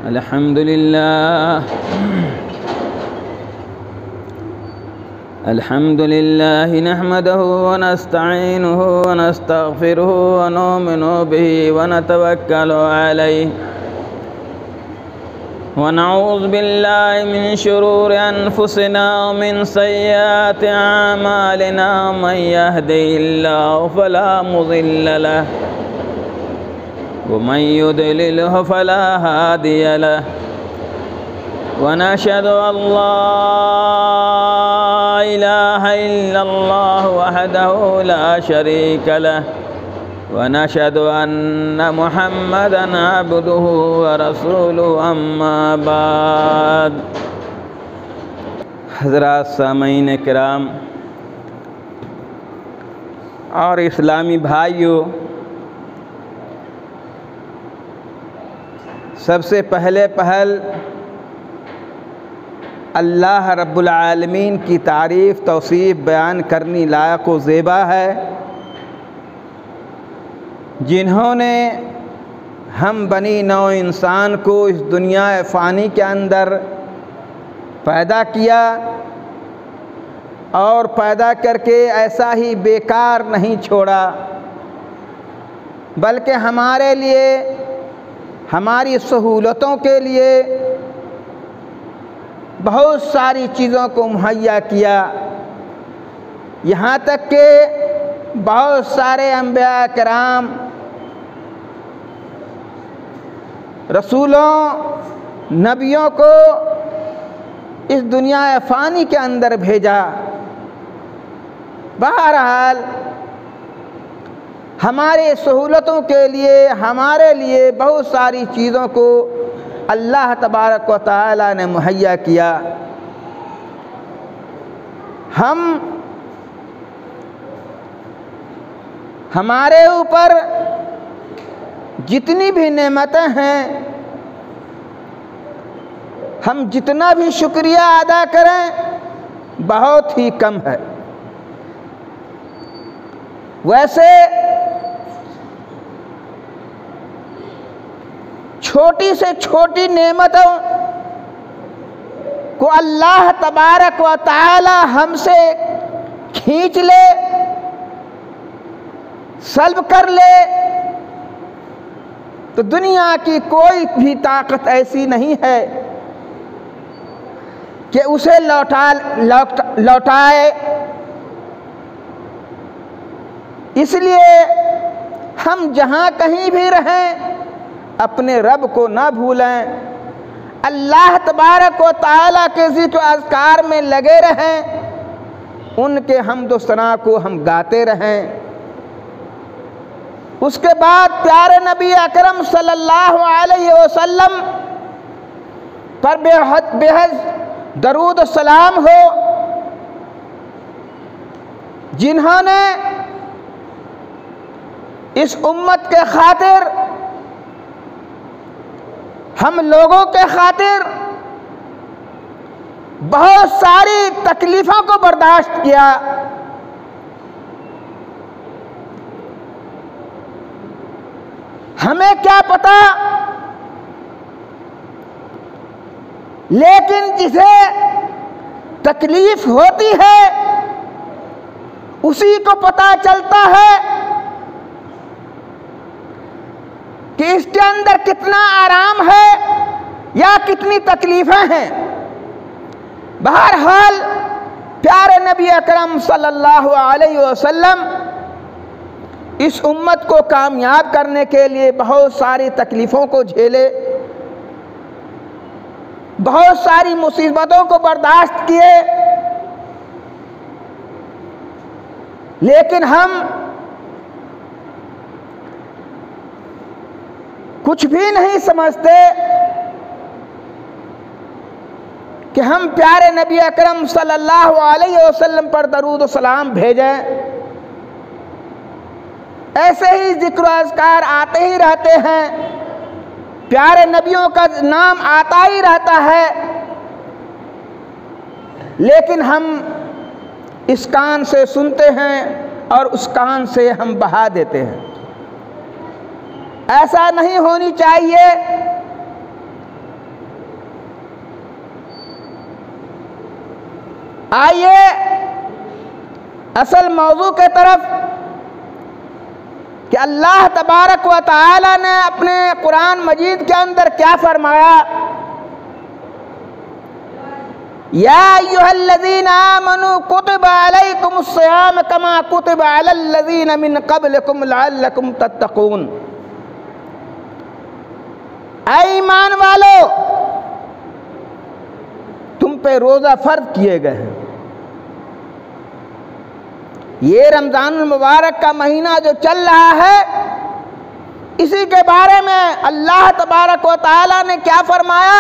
अल्हम्दुलिल्लाह नहमदुहु व नस्तईनुहु व नस्तगफिरुहु व नुमिनु बिही व नतवक्कलु अलैहि व नऊज़ु बिल्लाहि मिन शुरूरि अनफुसिना व मिन सय्यिआति अमालिना मन यहदिहिल्लाहु फला मुज़िल्ल लहु व मन युद्लिलहु फला हादिय लहु व नशहदु अल्ला इलाहा इल्लल्लाहु वहदहु ला शरीका लहु व नशहदु अन्ना मुहम्मदन अब्दुहु व रसूलुहु अम्मा बाद। हज़रात सामीन किराम और इस्लामी भाइयों, सबसे पहले अल्लाह रब्बुल आलमीन की तारीफ़ तौसीफ़ बयान करनी लायक व ज़ेबा है, जिन्होंने हम बनी नौ इंसान को इस दुनिया फ़ानी के अंदर पैदा किया और पैदा करके ऐसा ही बेकार नहीं छोड़ा, बल्कि हमारे लिए, हमारी सहूलतों के लिए बहुत सारी चीज़ों को मुहैया किया। यहाँ तक कि बहुत सारे अंबिया किराम, रसूलों, नबियों को इस दुनिया फ़ानी के अंदर भेजा। बहरहाल हमारे सहूलतों के लिए, हमारे लिए बहुत सारी चीज़ों को अल्लाह तबारक व तआला ने मुहैया किया। हमारे ऊपर जितनी भी नेमतें हैं, हम जितना भी शुक्रिया अदा करें बहुत ही कम है। वैसे छोटी से छोटी नेमतों को अल्लाह तबारक व तआला हमसे खींच ले, सल्ब कर ले, तो दुनिया की कोई भी ताकत ऐसी नहीं है कि उसे लौटाए। इसलिए हम जहाँ कहीं भी रहें अपने रब को ना भूलें, अल्लाह तबारक व तआला के ज़िक्र अज़कार में लगे रहें, उनके हम्द व सना को हम गाते रहें। उसके बाद प्यारे नबी अकरम सल्लल्लाहु अलैहि वसल्लम पर बेहद दरूद व सलाम हो, जिन्होंने इस उम्मत के खातिर, हम लोगों के खातिर बहुत सारी तकलीफ़ों को बर्दाश्त किया। हमें क्या पता, लेकिन जिसे तकलीफ़ होती है उसी को पता चलता है कि इसके अंदर कितना आराम है या कितनी तकलीफ़ें हैं। बहरहाल प्यारे नबी अकरम सल्लल्लाहु अलैहि वसल्लम इस उम्मत को कामयाब करने के लिए बहुत सारी तकलीफ़ों को झेले, बहुत सारी मुसीबतों को बर्दाश्त किए, लेकिन हम कुछ भी नहीं समझते कि हम प्यारे नबी अकरम सल्लल्लाहु अलैहि वसल्लम पर दरूद व सलाम भेजें। ऐसे ही ज़िक्र अज़कार आते ही रहते हैं, प्यारे नबियों का नाम आता ही रहता है, लेकिन हम इस कान से सुनते हैं और उस कान से हम बहा देते हैं। ऐसा नहीं होनी चाहिए। आइए असल मौजू के तरफ कि अल्लाह तबारक व तआला ने अपने कुरान मजीद के अंदर क्या फरमाया। या अय्युहल्लज़ीना आमनू कुतिबा अलैकुमुस्सियाम कमा कुतिबा अलल्लज़ीना मिन क़ब्लिकुम लअल्लकुम तत्तक़ून। ऐ ईमान वालो, तुम पे रोज़ा फर्ज किए गए हैं। ये रमज़ानुल मुबारक का महीना जो चल रहा है, इसी के बारे में अल्लाह तबारक व तआला ने क्या फरमाया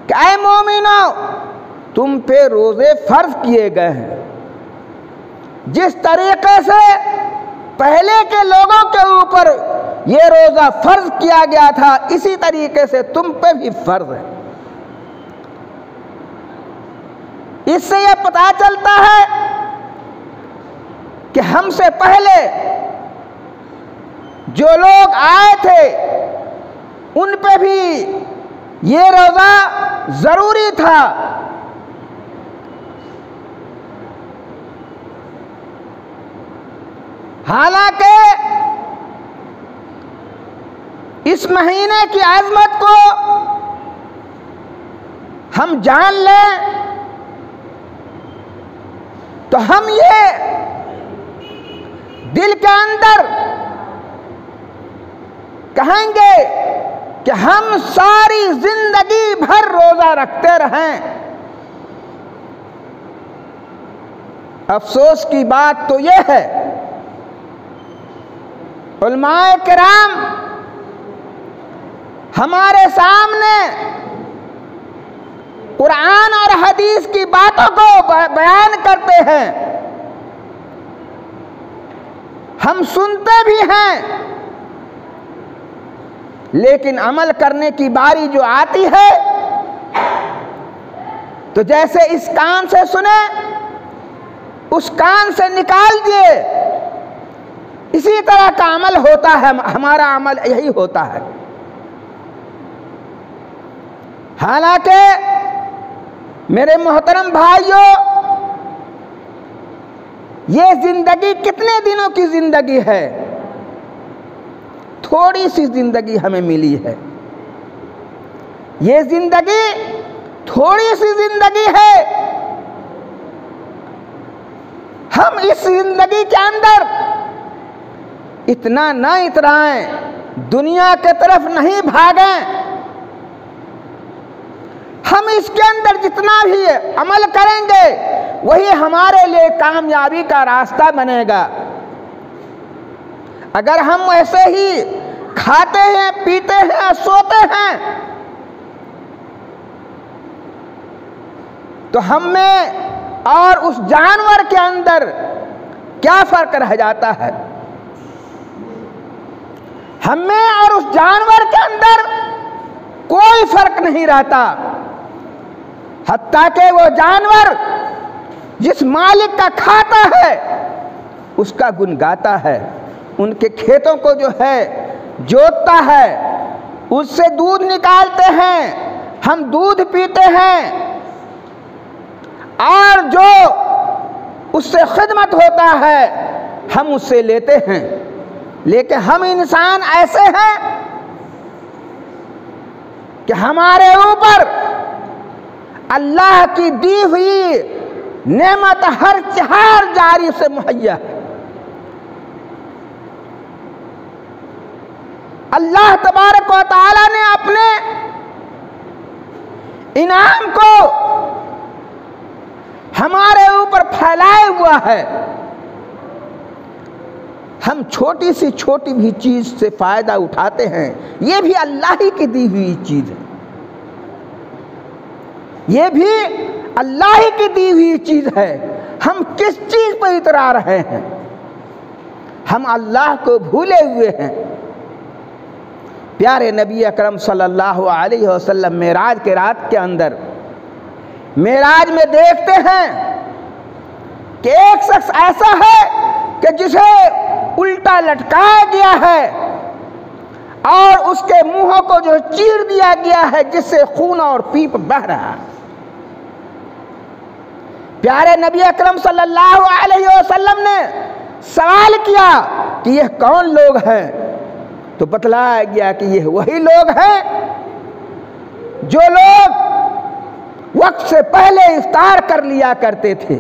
कि ऐ मोमिनो, तुम पे रोज़े फर्ज किए गए हैं। जिस तरीके से पहले के लोगों के ऊपर ये रोज़ा फर्ज किया गया था, इसी तरीके से तुम पे भी फर्ज है। इससे यह पता चलता है कि हमसे पहले जो लोग आए थे उन पे भी ये रोज़ा ज़रूरी था। हालांकि इस महीने की अज़मत को हम जान लें तो हम ये दिल के अंदर कहेंगे कि हम सारी जिंदगी भर रोजा रखते रहें। अफसोस की बात तो यह है, उलमाए किराम हमारे सामने कुरान और हदीस की बातों को बयान करते हैं, हम सुनते भी हैं, लेकिन अमल करने की बारी जो आती है तो जैसे इस कान से सुने उस कान से निकाल दिए, इसी तरह का अमल होता है। हमारा अमल यही होता है। हालांकि मेरे मोहतरम भाइयों, ये जिंदगी कितने दिनों की जिंदगी है? थोड़ी सी जिंदगी हमें मिली है। ये जिंदगी थोड़ी सी जिंदगी है। हम इस जिंदगी के अंदर इतना न इतराएं, दुनिया के तरफ नहीं भागें। हम इसके अंदर जितना भी अमल करेंगे वही हमारे लिए कामयाबी का रास्ता बनेगा। अगर हम ऐसे ही खाते हैं, पीते हैं, सोते हैं तो हम में और उस जानवर के अंदर क्या फर्क रह जाता है? हम में और उस जानवर के अंदर कोई फर्क नहीं रहता। हत्ता कि वो जानवर जिस मालिक का खाता है उसका गुण गाता है, उनके खेतों को जो है जोतता है, उससे दूध निकालते हैं, हम दूध पीते हैं और जो उससे खिदमत होता है हम उससे लेते हैं। लेकिन हम इंसान ऐसे हैं कि हमारे ऊपर अल्लाह की दी हुई नेमत हर जारी से मुहैया है। अल्लाह तबारक व तआला ने अपने इनाम को हमारे ऊपर फैलाए हुआ है। हम छोटी सी छोटी भी चीज से फायदा उठाते हैं, ये भी अल्लाह ही की दी हुई चीज है। ये भी अल्लाह ही की दी हुई चीज है। हम किस चीज पर इतरा रहे हैं? हम अल्लाह को भूले हुए हैं। प्यारे नबी अकरम सल्लल्लाहु अलैहि वसल्लम मेराज के रात के अंदर मेराज में देखते हैं कि एक शख्स ऐसा है कि जिसे उल्टा लटकाया गया है और उसके मुंहों को जो चीर दिया गया है, जिससे खून और पीप बह रहा है। प्यारे नबी अकरम सल्लल्लाहु अलैहि वसल्लम ने सवाल किया कि यह कौन लोग हैं, तो बतलाया गया कि यह वही लोग हैं जो लोग वक्त से पहले इफ्तार कर लिया करते थे।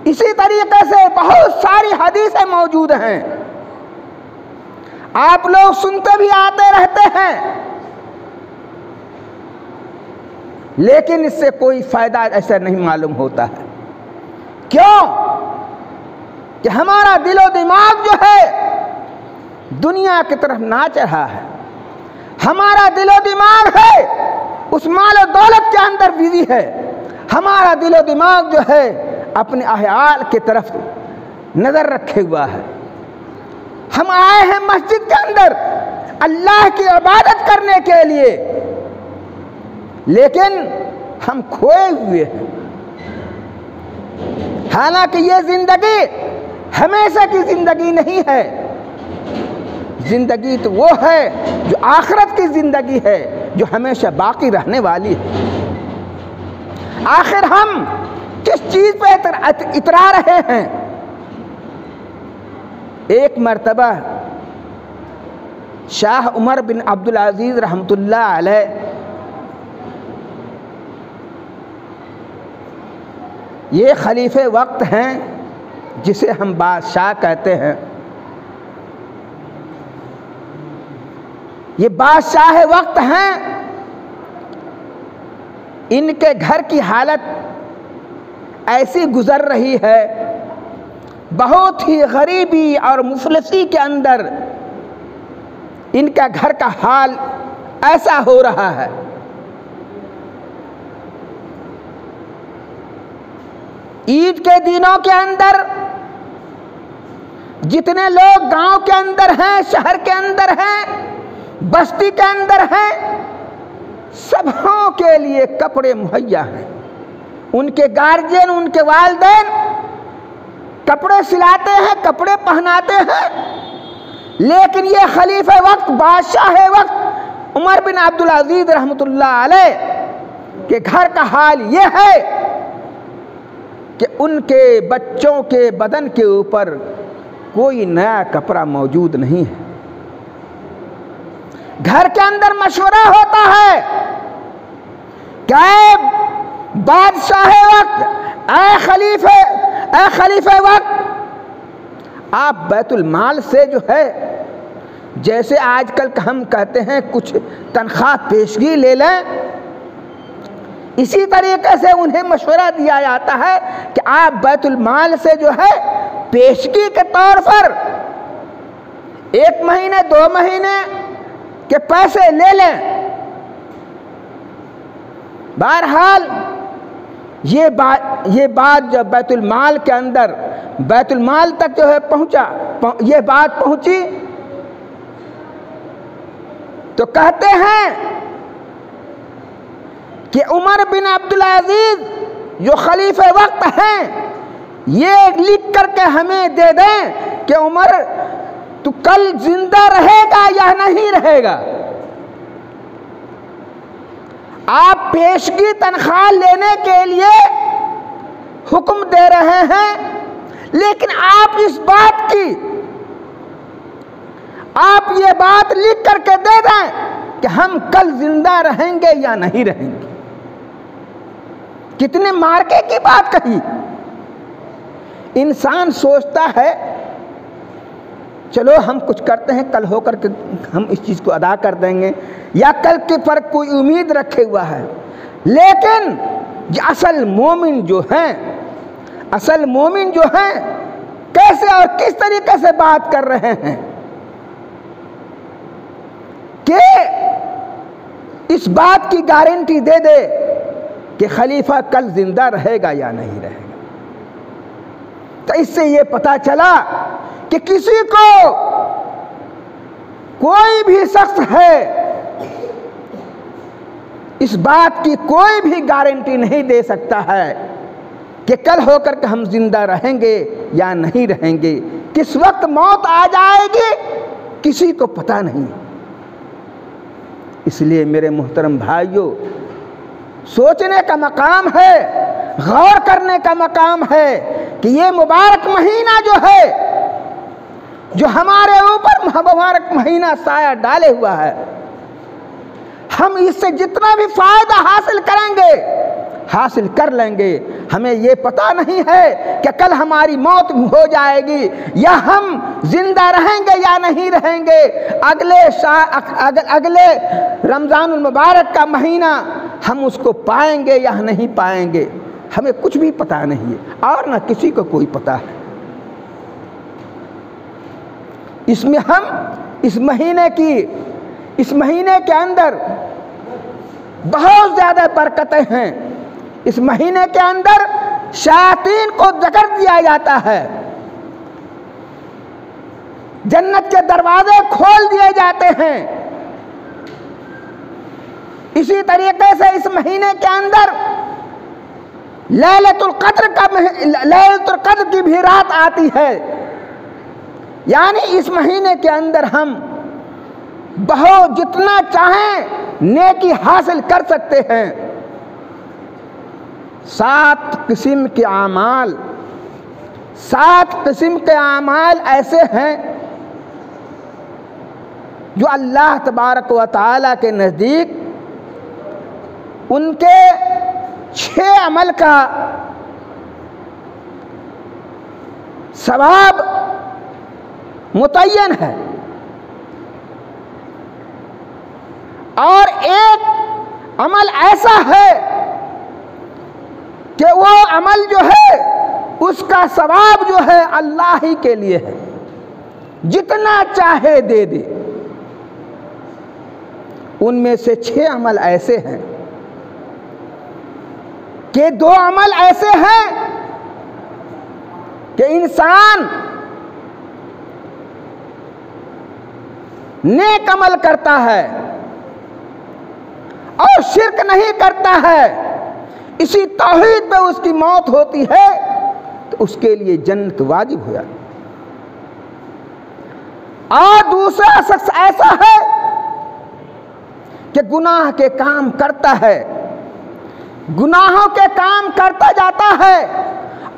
इसी तरीके से बहुत सारी हदीसें मौजूद हैं, आप लोग सुनते भी आते रहते हैं, लेकिन इससे कोई फायदा ऐसा नहीं मालूम होता है। क्यों? कि हमारा दिलो दिमाग जो है दुनिया की तरफ नाच रहा है, हमारा दिलो दिमाग है उस माल और दौलत के अंदर बिजी है, हमारा दिलो दिमाग जो है अपने अहयाल की तरफ नजर रखे हुआ है। हम आए हैं मस्जिद के अंदर अल्लाह की इबादत करने के लिए, लेकिन हम खोए हुए हैं। हालांकि ये जिंदगी हमेशा की जिंदगी नहीं है, जिंदगी तो वो है जो आखिरत की जिंदगी है, जो हमेशा बाकी रहने वाली है। आखिर हम किस चीज पे इतरा रहे हैं? एक मर्तबा शाह उमर बिन अब्दुल अजीज रहमतुल्लाह अलैह, ये खलीफे वक्त हैं जिसे हम बादशाह कहते हैं, ये बादशाह वक्त हैं। इनके घर की हालत ऐसी गुजर रही है, बहुत ही गरीबी और मुफलिसी के अंदर इनका घर का हाल ऐसा हो रहा है। ईद के दिनों के अंदर जितने लोग गांव के अंदर हैं, शहर के अंदर हैं, बस्ती के अंदर हैं, सबों के लिए कपड़े मुहैया हैं। उनके गार्जियन, उनके वालिदैन कपड़े सिलाते हैं, कपड़े पहनाते हैं, लेकिन ये खलीफे वक्त, बादशाह वक्त उमर बिन अब्दुल अजीज रहमतुल्लाह अलैह के घर का हाल ये है कि उनके बच्चों के बदन के ऊपर कोई नया कपड़ा मौजूद नहीं है। घर के अंदर मशवरा होता है क्या बादशाह वक्त, ऐ खलीफे वक्त, आप बैतुल माल से जो है, जैसे आजकल हम कहते हैं कुछ तनख्वाह पेशगी ले लें, इसी तरीके से उन्हें मशवरा दिया जाता है कि आप बैतुल माल से जो है पेशगी के तौर पर 1 महीने 2 महीने के पैसे ले लें। बहरहाल ये बात जब बैतुल माल के अंदर, बैतुल माल तक जो है ये बात पहुंची, तो कहते हैं कि उमर बिन अब्दुल अजीज जो खलीफे वक्त हैं, ये लिख करके हमें दे दें कि उमर तू कल जिंदा रहेगा या नहीं रहेगा। आप पेशगी तनख्वाह लेने के लिए हुक्म दे रहे हैं, लेकिन आप इस बात की, आप ये बात लिख करके दे दें कि हम कल जिंदा रहेंगे या नहीं रहेंगे। कितने मार्के की बात कही। इंसान सोचता है चलो हम कुछ करते हैं, कल होकर के हम इस चीज़ को अदा कर देंगे, या कल के पर कोई उम्मीद रखे हुआ है। लेकिन ये असल मोमिन जो हैं कैसे और किस तरीके से बात कर रहे हैं कि इस बात की गारंटी दे दे कि खलीफा कल जिंदा रहेगा या नहीं रहेगा। तो इससे ये पता चला कि किसी को, कोई भी शख्स है, इस बात की कोई भी गारंटी नहीं दे सकता है कि कल होकर के हम जिंदा रहेंगे या नहीं रहेंगे। किस वक्त मौत आ जाएगी किसी को पता नहीं। इसलिए मेरे मोहतरम भाइयों, सोचने का मकाम है, गौर करने का मकाम है कि ये मुबारक महीना जो है, जो हमारे ऊपर मुबारक महीना साया डाले हुआ है, हम इससे जितना भी फायदा हासिल करेंगे हासिल कर लेंगे। हमें ये पता नहीं है कि कल हमारी मौत हो जाएगी या हम जिंदा रहेंगे या नहीं रहेंगे। अगले रमज़ानुल मुबारक का महीना हम उसको पाएंगे या नहीं पाएंगे, हमें कुछ भी पता नहीं है और ना किसी को कोई पता है। इसमें हम इस महीने के अंदर बहुत ज़्यादा बरकतें हैं। इस महीने के अंदर शैतान को जकड़ दिया जाता है, जन्नत के दरवाजे खोल दिए जाते हैं। इसी तरीके से इस महीने के अंदर लैलतुल कद्र की भी रात आती है। यानी इस महीने के अंदर हम बहुत जितना चाहें नेकी हासिल कर सकते हैं। 7 किस्म के आमाल, 7 किस्म के आमाल ऐसे हैं जो अल्लाह तबारक व तआला के नज़दीक उनके 6 अमल का सवाब मुतय्यन है और एक अमल ऐसा है कि वो अमल जो है उसका सवाब जो है अल्लाह ही के लिए है, जितना चाहे दे दे। उनमें से 6 अमल ऐसे हैं कि 2 अमल ऐसे हैं कि इंसान नेक अमल करता है और शिर्क नहीं करता है, इसी तौहीद पे उसकी मौत होती है तो उसके लिए जन्नत वाजिब हो जाती। और दूसरा शख्स ऐसा है कि गुनाह के काम करता है, गुनाहों के काम करता जाता है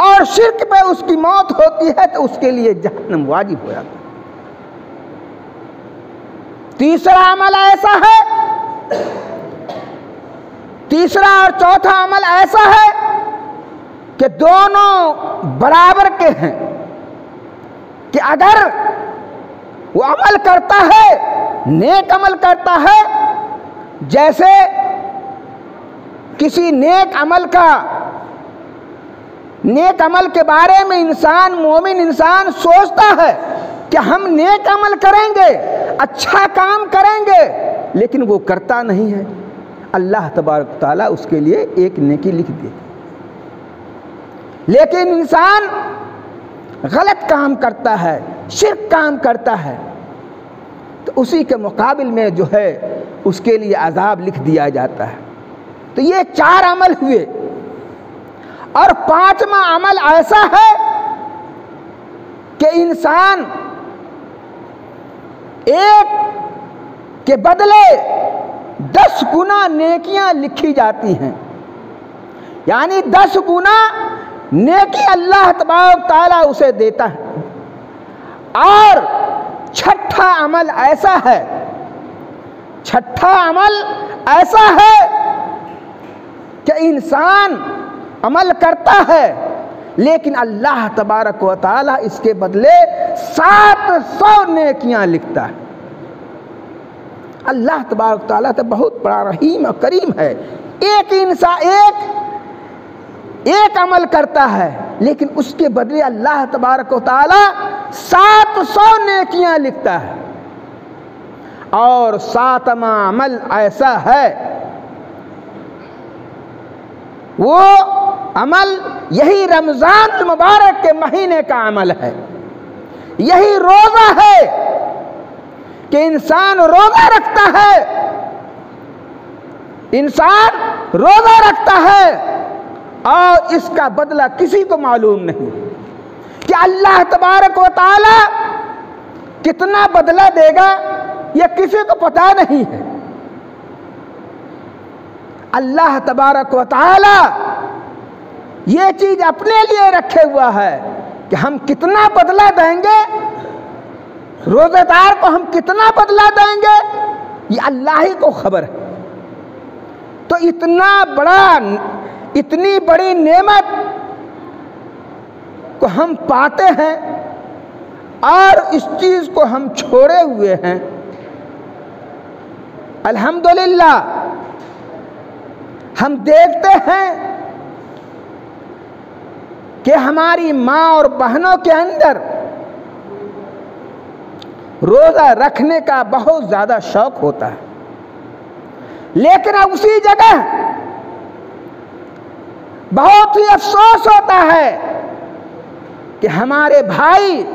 और शिर्क पे उसकी मौत होती है तो उसके लिए जहन्नम वाजिब हो जाता है। तीसरा अमल ऐसा है, तीसरा और चौथा अमल ऐसा है कि दोनों बराबर के हैं कि अगर वो अमल करता है, नेक अमल करता है, जैसे किसी नेक अमल के बारे में इंसान, मोमिन इंसान सोचता है कि हम नेक अमल करेंगे, अच्छा काम करेंगे, लेकिन वो करता नहीं है, अल्लाह तबारक ताला उसके लिए एक नेकी लिख दे। लेकिन इंसान गलत काम करता है, शिर्क काम करता है, तो उसी के मुकाबिल में जो है उसके लिए अजाब लिख दिया जाता है। तो ये 4 अमल हुए। और 5वां अमल ऐसा है कि इंसान एक के बदले 10 गुना नेकियां लिखी जाती हैं, यानी 10 गुना नेकी अल्लाह तबारक ताला उसे देता है। और 6ठा अमल ऐसा है, 6ठा अमल ऐसा है कि इंसान अमल करता है लेकिन अल्लाह तबारक व ताला इसके बदले 700 नेकियां लिखता है। अल्लाह तबारक ताला तो बहुत बड़ा रहीम और करीम है। एक इंसान एक अमल करता है लेकिन उसके बदले अल्लाह तबारक व ताला 700 नेकियां लिखता है। और 7वां अमल ऐसा है, वो अमल यही रमज़ान मुबारक के महीने का अमल है, यही रोज़ा है कि इंसान रोज़ा रखता है, इंसान रोज़ा रखता है और इसका बदला किसी को मालूम नहीं कि अल्लाह तबारक व ताला कितना बदला देगा, यह किसी को पता नहीं है। अल्लाह तबारक व तआला ये चीज अपने लिए रखे हुआ है कि हम कितना बदला देंगे, रोजेदार को हम कितना बदला देंगे, ये अल्लाह ही को खबर है। तो इतनी बड़ी नेमत को हम पाते हैं और इस चीज को हम छोड़े हुए हैं। अल्हम्दुलिल्लाह हम देखते हैं कि हमारी माँ और बहनों के अंदर रोजा रखने का बहुत ज्यादा शौक होता है, लेकिन अब उसी जगह बहुत ही अफसोस होता है कि हमारे भाई,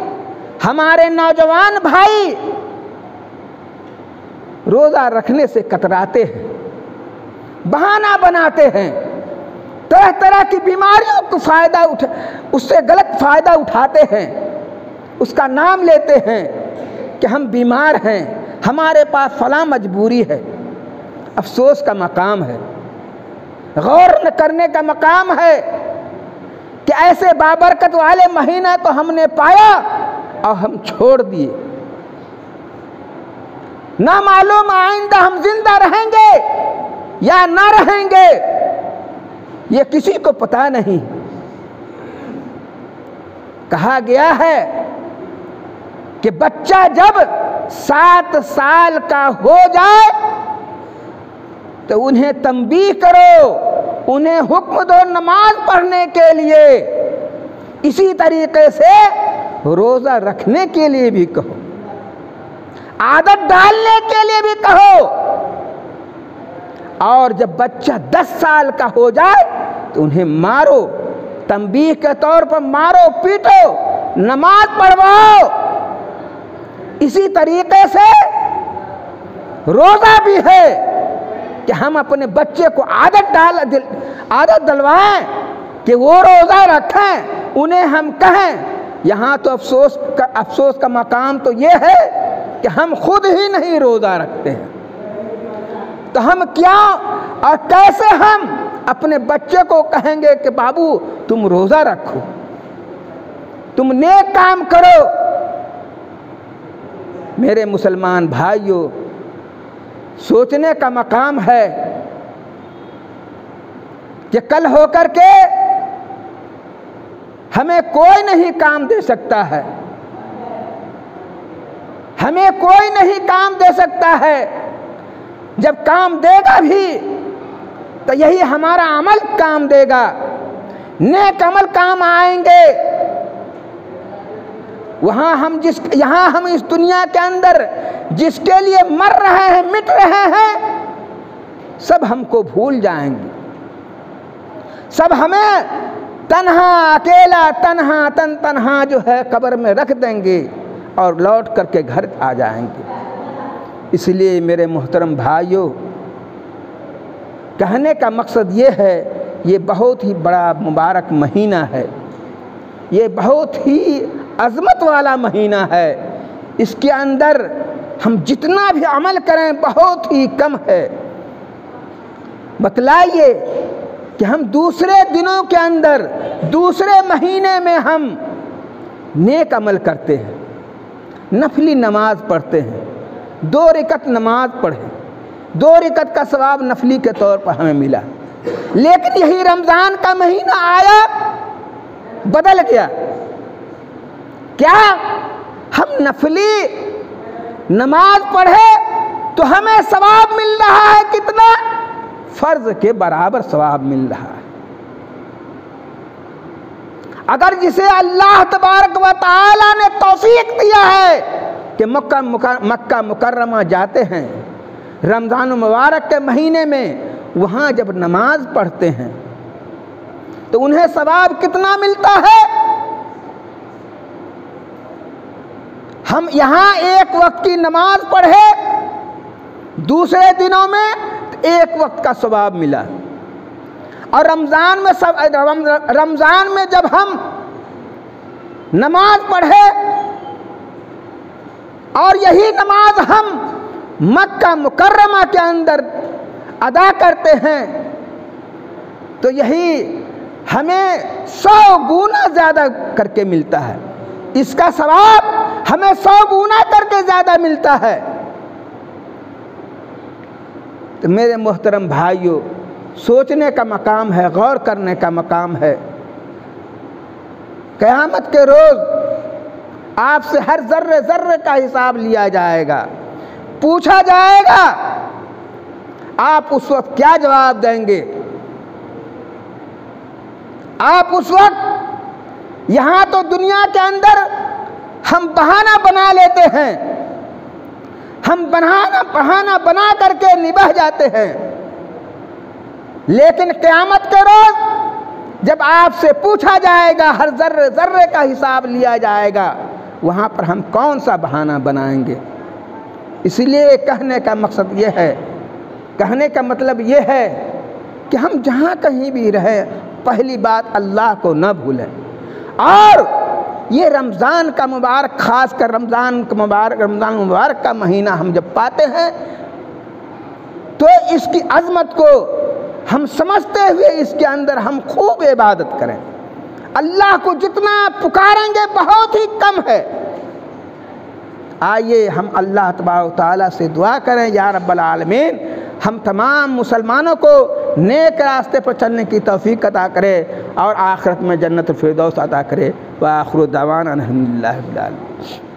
हमारे नौजवान भाई रोजा रखने से कतराते हैं, बहाना बनाते हैं, तरह तरह की बीमारियों को उससे गलत फायदा उठाते हैं, उसका नाम लेते हैं कि हम बीमार हैं, हमारे पास फलां मजबूरी है। अफसोस का मकाम है, गौर करने का मकाम है कि ऐसे बाबरकत वाले महीने को हमने पाया और हम छोड़ दिए। ना मालूम आइंदा हम जिंदा रहेंगे या ना रहेंगे, ये किसी को पता नहीं। कहा गया है कि बच्चा जब 7 साल का हो जाए तो उन्हें तंबीह करो, उन्हें हुक्म दो नमाज पढ़ने के लिए। इसी तरीके से रोजा रखने के लिए भी कहो, आदत डालने के लिए भी कहो। और जब बच्चा 10 साल का हो जाए तो उन्हें मारो, तंबीह के तौर पर मारो, पीटो, नमाज पढ़वाओ। इसी तरीके से रोजा भी है कि हम अपने बच्चे को आदत डलवाएं कि वो रोजा रखें। उन्हें हम कहें, यहाँ तो अफसोस का मकाम तो ये है कि हम खुद ही नहीं रोजा रखते हैं, तो हम क्या और कैसे हम अपने बच्चे को कहेंगे कि बाबू तुम रोजा रखो, तुम नेक काम करो। मेरे मुसलमान भाइयों, सोचने का मकाम है कि कल होकर के हमें कोई नहीं काम दे सकता है, हमें कोई नहीं काम दे सकता है। जब काम देगा भी तो यही हमारा अमल काम देगा, नेक अमल काम आएंगे। यहाँ हम इस दुनिया के अंदर जिसके लिए मर रहे हैं, मिट रहे हैं, सब हमको भूल जाएंगे, सब हमें तन्हा अकेला तन्हा जो है कब्र में रख देंगे और लौट करके घर आ जाएंगे। इसलिए मेरे मोहतरम भाइयों, कहने का मकसद ये है, ये बहुत ही बड़ा मुबारक महीना है, ये बहुत ही अज़मत वाला महीना है। इसके अंदर हम जितना भी अमल करें बहुत ही कम है। बतलाइए कि हम दूसरे दिनों के अंदर, दूसरे महीने में हम नेक अमल करते हैं, नफली नमाज पढ़ते हैं, 2 रकअत नमाज पढ़े, 2 रकअत का सवाब नफली के तौर पर हमें मिला। लेकिन यही रमज़ान का महीना आया, बदल गया। क्या हम नफली नमाज पढ़े तो हमें सवाब मिल रहा है कितना? फर्ज के बराबर सवाब मिल रहा है। अगर जिसे अल्लाह तबारक व तआला ने तौफीक दिया है कि मक्का मुकर्रमा जाते हैं रमज़ान मुबारक के महीने में, वहाँ जब नमाज पढ़ते हैं तो उन्हें सवाब कितना मिलता है? हम यहाँ एक वक्त की नमाज पढ़े, दूसरे दिनों में तो 1 वक्त का सवाब मिला। और रमज़ान में जब हम नमाज पढ़े और यही नमाज हम मक्का मुकर्रमा के अंदर अदा करते हैं तो यही हमें 100 गुना ज़्यादा करके मिलता है, इसका सवाब हमें 100 गुना करके ज़्यादा मिलता है। तो मेरे मोहतरम भाइयों, सोचने का मकाम है, गौर करने का मकाम है। क़यामत के रोज़ आपसे हर ज़र्रे ज़र्रे का हिसाब लिया जाएगा, पूछा जाएगा, आप उस वक्त क्या जवाब देंगे? आप उस वक्त, यहाँ तो दुनिया के अंदर हम बहाना बना लेते हैं, हम बहाना बना करके निभा जाते हैं, लेकिन क़यामत के रोज़ जब आपसे पूछा जाएगा, हर ज़र्रे ज़र्रे का हिसाब लिया जाएगा, वहाँ पर हम कौन सा बहाना बनाएंगे? इसलिए कहने का मकसद ये है, कहने का मतलब ये है कि हम जहाँ कहीं भी रहें, पहली बात अल्लाह को न भूलें। और ये रमज़ान का मुबारक, ख़ास कर रमज़ान मुबारक का महीना हम जब पाते हैं तो इसकी अज़मत को हम समझते हुए इसके अंदर हम खूब इबादत करें। अल्लाह को जितना पुकारेंगे बहुत ही कम है। आइए हम अल्लाह तबारक व तआला से दुआ करें, या रब्बल आलमीन हम तमाम मुसलमानों को नेक रास्ते पर चलने की तौफीक अता करे और आखिरत में जन्नत फिरदौस अता करे। व आखिरु दावाना अल्हम्दुलिल्लाहि रब्बिल आलमीन।